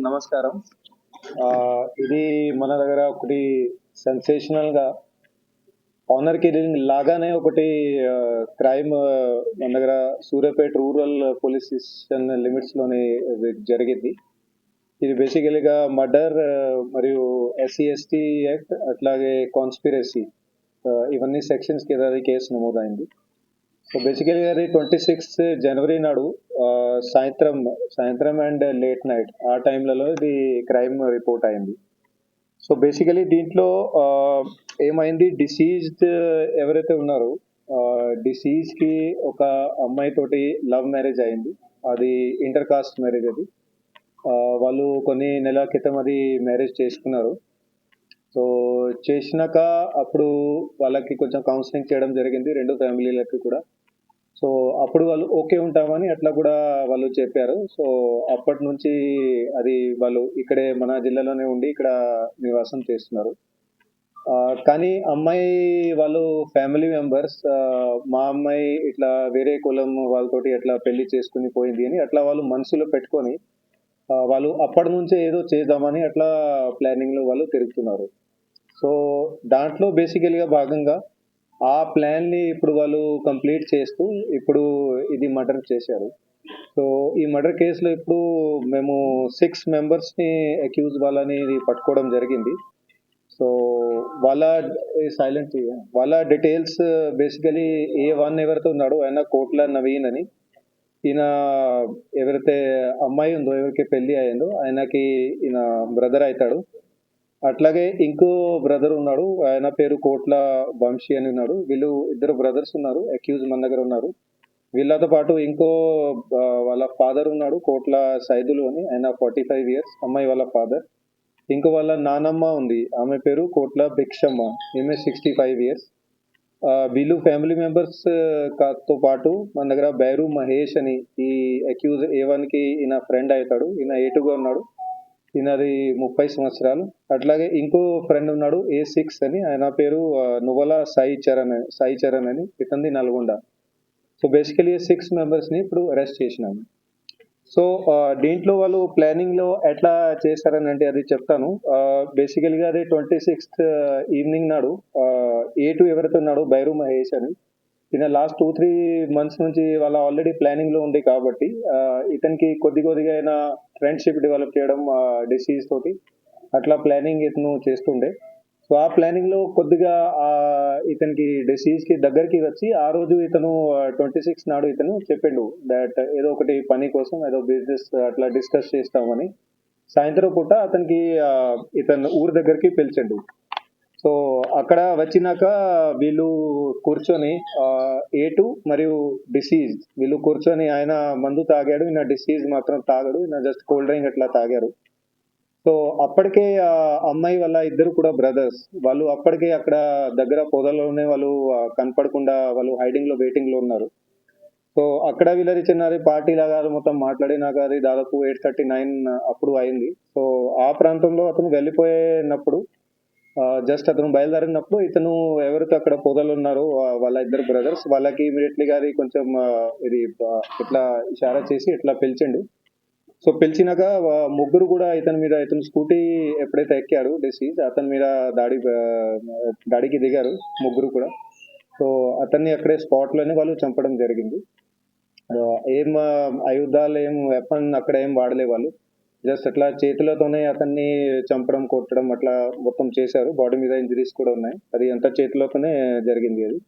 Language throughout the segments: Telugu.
నమస్కారం. ఇది మన దగ్గర ఒకటి సెన్సేషనల్గా ఆనర్ కిల్లింగ్ లాగానే ఒకటి క్రైమ్ మన దగ్గర సూర్యాపేట రూరల్ పోలీస్ స్టేషన్ లిమిట్స్లోనే జరిగింది. ఇది బేసికలీగా మర్డర్ మరియు SC/ST యాక్ట్ అట్లాగే కాన్స్పిరసీ ఇవన్నీ సెక్షన్స్ కింద అది కేసు నమోదైంది. సో బేసికలీగా అది 26 జనవరి నాడు సాయంత్రం అండ్ లేట్ నైట్ ఆ టైంలలో ఇది క్రైమ్ రిపోర్ట్ అయింది. సో బేసికలీ దీంట్లో ఏమైంది, డిసీజ్డ్ ఎవరైతే ఉన్నారో డిసీజ్కి ఒక అమ్మాయి తోటి లవ్ మ్యారేజ్ అయింది. అది ఇంటర్ కాస్ట్ మ్యారేజ్. అది వాళ్ళు కొన్ని నెలల క్రితం అది మ్యారేజ్ చేసుకున్నారు. సో చేసినాక అప్పుడు వాళ్ళకి కొంచెం కౌన్సిలింగ్ చేయడం జరిగింది, రెండు ఫ్యామిలీలకి కూడా. సో అప్పుడు వాళ్ళు ఓకే ఉంటామని అట్లా కూడా వాళ్ళు చెప్పారు. సో అప్పటి నుంచి అది వాళ్ళు ఇక్కడే మన జిల్లాలోనే ఉండి ఇక్కడ నివాసం చేస్తున్నారు. కానీ అమ్మాయి వాళ్ళు ఫ్యామిలీ మెంబర్స్ మా అమ్మాయి ఇట్లా వేరే కులం వాళ్ళతోటి అట్లా పెళ్లి చేసుకుని పోయింది అని అట్లా వాళ్ళు మనసులో పెట్టుకొని వాళ్ళు అప్పటి నుంచే ఏదో చేద్దామని అట్లా ప్లానింగ్లో వాళ్ళు తిరుగుతున్నారు. సో దాంట్లో బేసికల్గా భాగంగా ఆ ప్లాన్ని ఇప్పుడు వాళ్ళు కంప్లీట్ చేస్తూ ఇప్పుడు ఇది మర్డర్ చేశారు. సో ఈ మర్డర్ కేసులో ఇప్పుడు మేము 6 మెంబర్స్ని అక్యూజ్ వాళ్ళని పట్టుకోవడం జరిగింది. సో వాళ్ళ డీటెయిల్స్ బేసికలీ A1 ఎవరైతే ఉన్నాడో ఆయన కోట్ల నవీన్ అని, ఈయన ఎవరైతే అమ్మాయి ఉందో ఎవరికి పెళ్లి అయిందో ఆయనకి ఈయన బ్రదర్ అవుతాడు. అట్లాగే ఇంకో బ్రదర్ ఉన్నాడు, ఆయన పేరు కోట్ల వంశీ అని ఉన్నాడు. వీళ్ళు ఇద్దరు బ్రదర్స్ ఉన్నారు, అక్యూజ్ మన దగ్గర ఉన్నారు. వీళ్ళతో పాటు ఇంకో వాళ్ళ ఫాదర్ ఉన్నాడు, కోట్ల సైదులు అని, ఆయన 45 years, అమ్మాయి వాళ్ళ ఫాదర్. ఇంకో వాళ్ళ నానమ్మ ఉంది, ఆమె పేరు కోట్ల భిక్షమ్మ, ఈమె 65 years. వీళ్ళు ఫ్యామిలీ మెంబర్స్ తో పాటు మన దగ్గర బైరు మహేష్ అని ఈ అక్యూజ్ A1కి ఈయన ఫ్రెండ్ అవుతాడు. ఈయన A2గా ఉన్నాడు, ఈయనది 30 సంవత్సరాలు. అట్లాగే ఇంకో ఫ్రెండ్ ఉన్నాడు A6 అని, ఆయన పేరు నువ్వల సాయి చరణ్ అని, ఇతనిది నల్గొండ. సో బేసికలీ 6 మెంబర్స్ని ఇప్పుడు అరెస్ట్ చేసినాము. సో దీంట్లో వాళ్ళు ప్లానింగ్లో ఎట్లా చేశారని అంటే అది చెప్తాను. బేసికల్గా అది 26th ఈవినింగ్ నాడు A2 ఎవరైతే ఉన్నాడో బైరు మహేష్ అని, ఈయన లాస్ట్ 2-3 months నుంచి వాళ్ళ ఆల్రెడీ ప్లానింగ్లో ఉంది కాబట్టి ఇతనికి కొద్దిగా అయినా ఫ్రెండ్షిప్ డెవలప్ చేయడం డిసీజ్ తోటి అట్లా ప్లానింగ్ ఇతను చేస్తుండే. సో ఆ ప్లానింగ్లో కొద్దిగా ఇతనికి డిసీజ్కి దగ్గరికి వచ్చి ఆ రోజు ఇతను 26 నాడు ఇతను చెప్పిండు దట్ ఏదో ఒకటి పని కోసం ఏదో బిజినెస్ అట్లా డిస్కస్ చేస్తామని. సాయంత్రం పూట అతనికి ఇతను ఊరి దగ్గరికి పిలిచిండు. సో అక్కడ వచ్చినాక వీళ్ళు కూర్చొని A2 మరియు డిసీజ్ వీళ్ళు కూర్చొని, ఆయన మందు తాగాడు, ఈయన డిసీజ్ మాత్రం తాగాడు, ఈయన జస్ట్ కోల్డ్ డ్రింక్ అట్లా తాగారు. సో అప్పటికే అమ్మాయి వాళ్ళ ఇద్దరు కూడా బ్రదర్స్, వాళ్ళు అప్పటికే అక్కడ దగ్గర పొదల్లోనే వాళ్ళు కనపడకుండా వాళ్ళు వెయిటింగ్లో ఉన్నారు. సో అక్కడ వీళ్ళది చిన్నది పార్టీ లాగా మొత్తం మాట్లాడినాక అది దాదాపు 8:39 అప్పుడు అయింది. సో ఆ ప్రాంతంలో అతను వెళ్ళిపోయినప్పుడు జస్ట్ అతను బయలుదేరినప్పుడు ఇతను ఎవరితో అక్కడ పొదలు ఉన్నారో వాళ్ళ ఇద్దరు బ్రదర్స్ వాళ్ళకి ఇమీడియట్లీగా అది కొంచెం ఇది ఇట్లా ఇషారా చేసి ఇట్లా పిలిచిండు. సో పిలిచినాక ముగ్గురు కూడా ఇతను స్కూటీ ఎప్పుడైతే ఎక్కాడు డిసీజ్, అతని మీద దాడికి దిగారు ముగ్గురు కూడా. సో అతన్ని అక్కడే స్పాట్లోనే వాళ్ళు చంపడం జరిగింది. ఏం ఆయుధాలు ఏం వెపన్ అక్కడ ఏం వాడలే వాళ్ళు, జస్ట్ అట్లా చేతులతోనే అతన్ని చంపడం కొట్టడం అట్లా మొత్తం చేశారు. బాడీ మీద ఇంజరీస్ కూడా ఉన్నాయి, అది అంతా చేతులతోనే జరిగింది అది.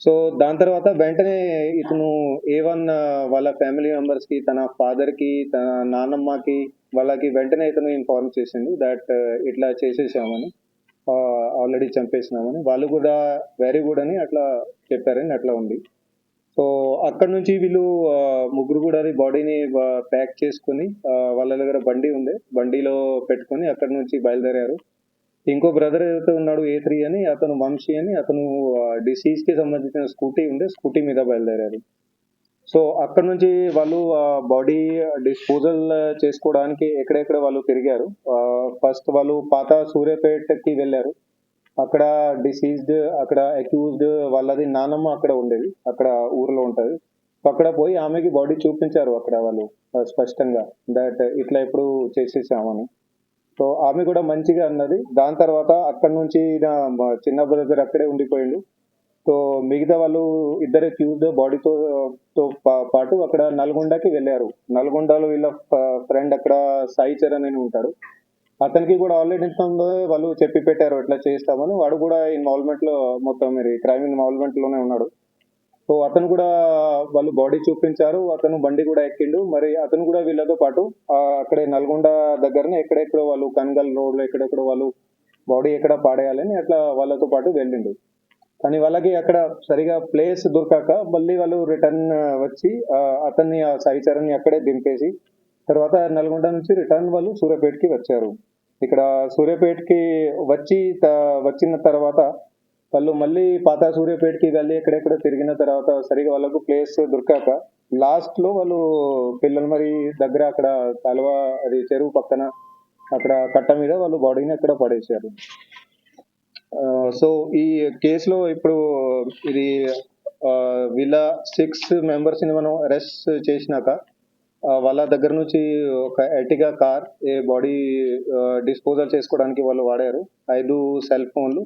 సో దాని తర్వాత వెంటనే ఇతను A1 వాళ్ళ ఫ్యామిలీ మెంబర్స్కి, తన ఫాదర్కి, తన నాన్నమ్మకి వాళ్ళకి వెంటనే ఇతను ఇన్ఫార్మ్ చేసిండు దట్ ఇట్లా చేసేసామని, ఆల్రెడీ చంపేసినామని. వాళ్ళు కూడా వెరీ గుడ్ అని అట్లా చెప్పారని అట్లా ఉంది. సో అక్కడ నుంచి వీళ్ళు ముగ్గురు కూడా అది బాడీని ప్యాక్ చేసుకుని వాళ్ళ దగ్గర బండి ఉంది, బండిలో పెట్టుకొని అక్కడ నుంచి బయలుదేరారు. ఇంకో బ్రదర్ ఏదైతే ఉన్నాడు A3 అని, అతను వంశీ అని, అతను డిసీజ్కి సంబంధించిన స్కూటీ ఉండే, స్కూటీ మీద బయలుదేరారు. సో అక్కడ నుంచి వాళ్ళు బాడీ డిస్పోజల్ చేసుకోవడానికి ఎక్కడెక్కడ వాళ్ళు తిరిగారు. ఫస్ట్ వాళ్ళు పాత సూర్యాపేటకి వెళ్ళారు. అక్కడ డిసీజ్డ్, అక్కడ అక్యూజ్డ్ వాళ్ళది నానమ్మ అక్కడ ఉండేది, అక్కడ ఊర్లో ఉంటది. సో అక్కడ పోయి ఆమెకి బాడీ చూపించారు అక్కడ వాళ్ళు స్పష్టంగా దట్ ఇట్లా ఎప్పుడు చేసేసామని. సో ఆమె కూడా మంచిగా అన్నది. దాని తర్వాత అక్కడ నుంచి మా చిన్న బ్రదర్ అక్కడే ఉండిపోయిండు. సో మిగతా వాళ్ళు ఇద్దరు అక్యూజ్డ్ బాడీతో పాటు అక్కడ నల్గొండకి వెళ్ళారు. నల్గొండలో వీళ్ళ ఫ్రెండ్ అక్కడ సాయి చరణ్ అని ఉంటాడు. అతనికి కూడా ఆల్రెడీ వాళ్ళు చెప్పి పెట్టారు ఇట్లా చేస్తామని. వాడు కూడా ఇన్వాల్వ్మెంట్ లో మొత్తం మీరు క్రైమ్ ఇన్వాల్వ్మెంట్ లోనే ఉన్నాడు. సో అతను కూడా వాళ్ళు బాడీ చూపించారు. అతను బండి కూడా ఎక్కిండు. మరి అతను కూడా వీళ్ళతో పాటు అక్కడే నల్గొండ దగ్గరనే ఎక్కడెక్కడో వాళ్ళు కన్గల్ రోడ్ లో ఎక్కడెక్కడో వాళ్ళు బాడీ ఎక్కడ పాడేయాలని అట్లా వాళ్ళతో పాటు వెళ్ళిండు. కానీ వాళ్ళకి అక్కడ సరిగా ప్లేస్ దొరకక మళ్ళీ వాళ్ళు రిటర్న్ వచ్చి అతన్ని ఆ సాయి చరణ్ని అక్కడే దింపేసి తర్వాత నల్గొండ నుంచి రిటర్న్ వాళ్ళు సూర్యాపేటకి వచ్చారు. ఇక్కడ సూర్యాపేటకి వచ్చిన తర్వాత వాళ్ళు మళ్ళీ పాత సూర్యాపేటకి వెళ్ళి ఎక్కడెక్కడ తిరిగిన తర్వాత సరిగా వాళ్ళకు ప్లేస్ దొరకాక లాస్ట్ లో వాళ్ళు పిల్లల మరి దగ్గర అక్కడ కాలువ అది చెరువు పక్కన అక్కడ కట్ట మీద వాళ్ళు బాడీని అక్కడ పడేశారు. సో ఈ కేసులో ఇప్పుడు ఇది వీళ్ళ 6 మెంబర్స్ ని మనం అరెస్ట్ చేసినాక వాళ్ళ దగ్గర నుంచి ఒక ఎర్టిగా కార్ బాడీ డిస్పోజల్ చేసుకోవడానికి వాళ్ళు వాడారు. 5 సెల్ ఫోన్లు,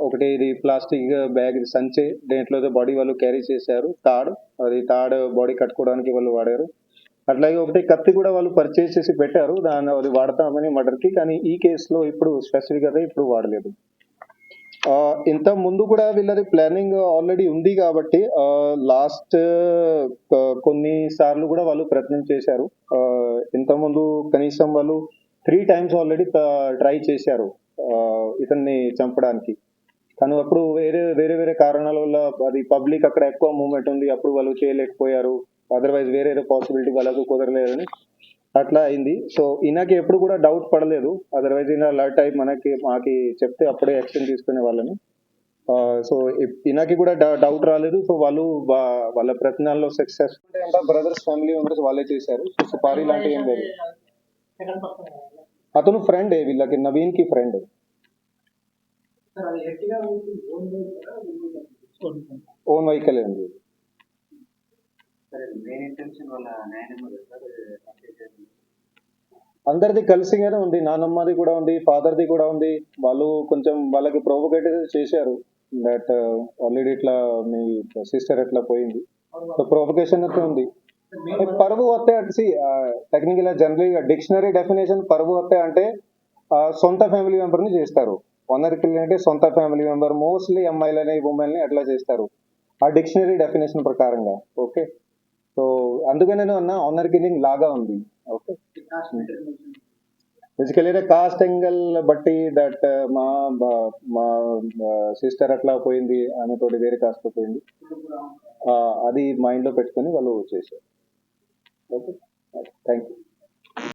ఒకటి ఇది ప్లాస్టిక్ బ్యాగ్ సంచి, దేంట్లో బాడీ వాళ్ళు క్యారీ చేశారు. తాడ్ బాడీ కట్టుకోవడానికి వాళ్ళు వాడారు. అట్లాగే ఒకటి కత్తి కూడా వాళ్ళు పర్చేస్ చేసి పెట్టారు, దాన్ని అది వాడతామని మర్డర్కి. కానీ ఈ కేసులో ఇప్పుడు స్పెసిఫిక్ గా ఇప్పుడు వాడలేదు. ఇంత ముందు కూడా వీళ్ళది ప్లానింగ్ ఆల్రెడీ ఉంది కాబట్టి లాస్ట్ కొన్ని సార్లు కూడా వాళ్ళు ప్రయత్నం చేశారు. ఇంత ముందు కనీసం వాళ్ళు 3 times ఆల్రెడీ ట్రై చేశారు ఇతన్ని చంపడానికి. కానీ అప్పుడు వేరే వేరే కారణాల వల్ల అది పబ్లిక్ అక్కడ ఎక్కువ మూవ్మెంట్ ఉంది, అప్పుడు వాళ్ళు చేయలేకపోయారు. అదర్వైజ్ వేరే పాసిబిలిటీ వాళ్ళకు కుదరలేదని అట్లా అయింది. సో ఈయనకి ఎప్పుడు కూడా డౌట్ పడలేదు. అదర్వైజ్ ఈయన అలర్ట్ అయి మాకి చెప్తే అప్పుడే యాక్షన్ తీసుకునే వాళ్ళని. సో ఈయనకి కూడా డౌట్ రాలేదు. సో వాళ్ళు వాళ్ళ ప్రయత్నాల్లో సక్సెస్ బ్రదర్స్ ఫ్యామిలీ మెంబర్స్ వాళ్ళే చేశారు. సో సుపారీ లాంటివి ఏం లేదు. అతను ఫ్రెండ్ వీళ్ళకి, నవీన్ కి ఫ్రెండ్. ఓన్ వెహికల్ ఉంది. అందరిది కలిసిగానే ఉంది. నానమ్మది కూడా ఉంది, ఫాదర్ది కూడా ఉంది. వాళ్ళు కొంచెం వాళ్ళకి ప్రొవోకేటివ్ చేశారు దట్ ఆల్రెడీ ఇట్లా మీ సిస్టర్ ఎట్లా పోయింది. సో ప్రొవోకేషన్ అయితే ఉంది. పరువు హత్య టెక్నికల్ జనరల్ డిక్షనరీ డెఫినేషన్ పరువు హత్య అంటే సొంత ఫ్యామిలీ మెంబర్ ని చేస్తారు. ఓనర్ కిల్లింగ్ అంటే సొంత ఫ్యామిలీ మెంబర్, మోస్ట్లీ అమ్మాయిలని ఉమెన్ ని అట్లా చేస్తారు ఆ డిక్షనరీ డెఫినేషన్ ప్రకారంగా. ఓకే, సో అందుకనే నేను అన్నా ఆనర్ కిల్లింగ్ లాగా ఉంది. ఓకే, బేసికలీ కాస్ట్ యాంగిల్ బట్టి దట్ మా సిస్టర్ అట్లా పోయింది, ఆమె తోటి వేరే కాస్ట్ లో పోయింది, అది మైండ్ లో పెట్టుకొని వాళ్ళు చేశారు. Okay, thank you.